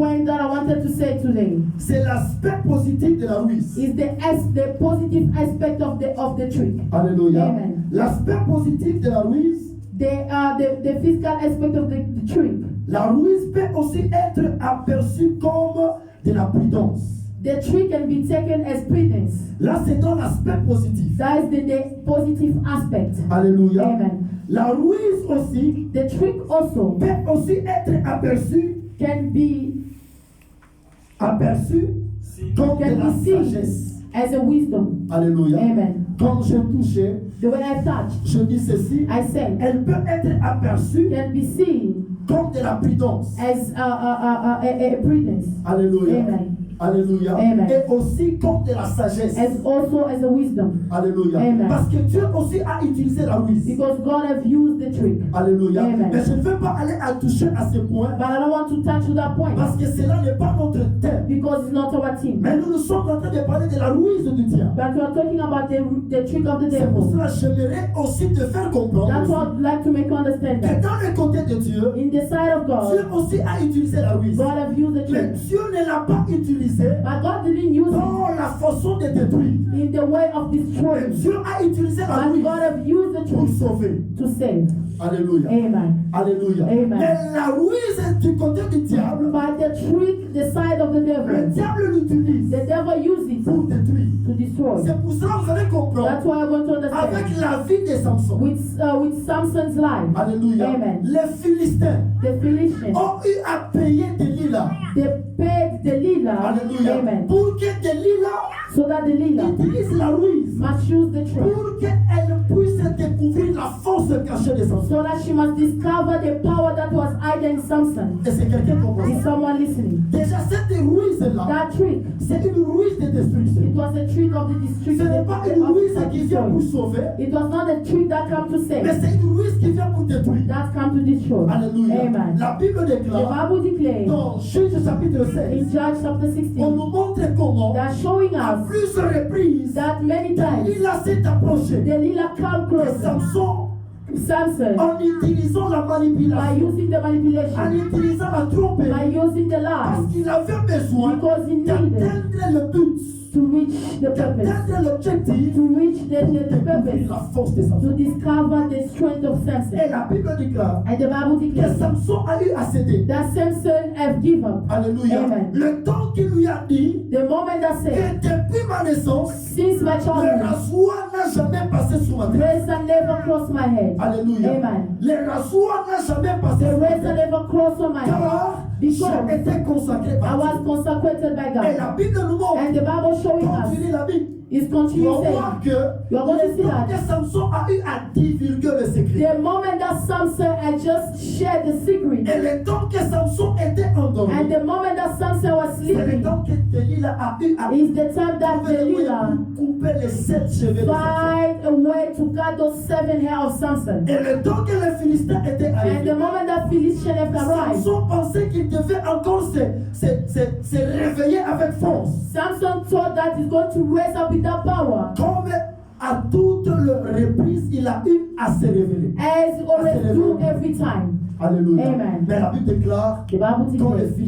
point that I wanted to say today c'est l'aspect positif de la ruse. is the positive aspect of the trick. Alléluia. Amen. L'aspect positif de la ruse, The physical aspect of the trick. la ruse peut aussi être aperçue comme de la prudence. The trick can be taken as prudence. Là, c'est dans l'aspect positif. That is the positive aspect. Alléluia. Amen. La ruse aussi The trick also peut aussi être aperçue can be comme de la can be seen sagesse. as a wisdom. Alléluia. Amen. Quand je touchais, The way I touch, je dis ceci, I say, elle peut être aperçue can be seen comme de la prudence. as a prudence. Alléluia. Amen. Alléluia. Amen. Et aussi comme de la sagesse. As also as a wisdom. Alléluia. Amen. Parce que Dieu aussi a utilisé la ruse. Because God have used the trick. Alléluia. Amen. Mais je ne veux pas aller à toucher à ce point But I don't want to touch to that point. parce que cela n'est pas notre thème. Because it's not our team. Mais nous sommes en train de parler de la ruse du diable. But we are talking about the trick of the C'est pour devil. cela que j'aimerais aussi te faire comprendre That's aussi what I'd like to make you understand que that. dans le côté de Dieu, In the side of Dieu God, aussi a utilisé la ruse. God have used the Mais trick. Dieu ne l'a pas utilisé But God didn't use it dans la façon de détruire. in the way of Mais destroying. Dieu a utilisé la But ruse God have used the pour trick sauver. to save. Alléluia. Amen. Alléluia. Amen. Mais la ruse du côté du diable, But the trick, the side of the le devil, diable l'utilise the devil uses it pour détruire. to destroy. C'est pour cela que vous allez comprendre That's why I want to avec understand. la vie de Samson. With Samson's life, Alléluia. Amen. Les Philistins the Philistines, ont eu à payer Delilah. they paid Delilah, Alléluia. Amen, Pour que Delilah so that Delilah utilise la ruse. must use the trick, Pour qu'elle puisse découvrir la force cachée de Samson. so that she must discover the power that was hidden in Samson. Et c'est quelqu'un qui comprend Is ça. someone listening? Déjà, cette ruse-là, That trick, c'est une ruse de destruction. it was a trick of the Ce destruction. n'est pas une ruse qui vient pour sauver, It was not a trick that come to mais save, c'est une ruse qui vient pour détruire. that come to destroy. Alléluia. Amen. La Bible The déclare Bible declares dans Juge chapitre in 16, Judges chapter on 16, nous montre comment, they're showing à us plusieurs reprises, that many times Delilah s'est approchée Delilah come de closer. Samson Samson, en utilisant la by manipulation, using the en manipulation, utilisant la tromperie, by using the parce lies, qu'il avait besoin because he needed d'atteindre le but, to reach the purpose, d'atteindre l'objectif, to reach the découvrir purpose, la force de Samson. to discover the strength of Et Samson. la Bible déclare And the Bible que declares Samson a eu à céder. that Samson have given up. Alléluia. Amen. Le temps qu'il lui a dit The moment that que said, depuis ma naissance, since my le childhood, rasoir n'a jamais passé sous ma tête. razor never crossed my head. Alléluia. Amen. Le rasoir n'a jamais passé The sous ma razor tête. never crossed on my head. Car Because j'ai été consacré I par was Dieu. consecrated by Et God. la Bible nous montre, And the Bible showing quand tu us lis la Bible, is tu continuing vas voir saying, que you are going to see l'histoire that que Samson a eu à divulguer le secret. the moment that Samson had just shared the secret, Et le temps que Samson était endormi, and the moment that Samson was c'est le sleeping, temps que Delilah a eu à is the time that trouver le moyen Delilah pour couper les 7 cheveux de Samson. find a way to cut those 7 hair of Samson. Et le temps que les Philistins étaient And the arrivés, moment that Philistine have arrived, Samson pensait qu'il devait encore se réveiller avec force. Samson thought that he's going to raise up with that power, Comme à toutes les reprises, il a eu à se révéler. as he always do every time. Alléluia. Amen. Mais la Bible déclare The Bible quand les declares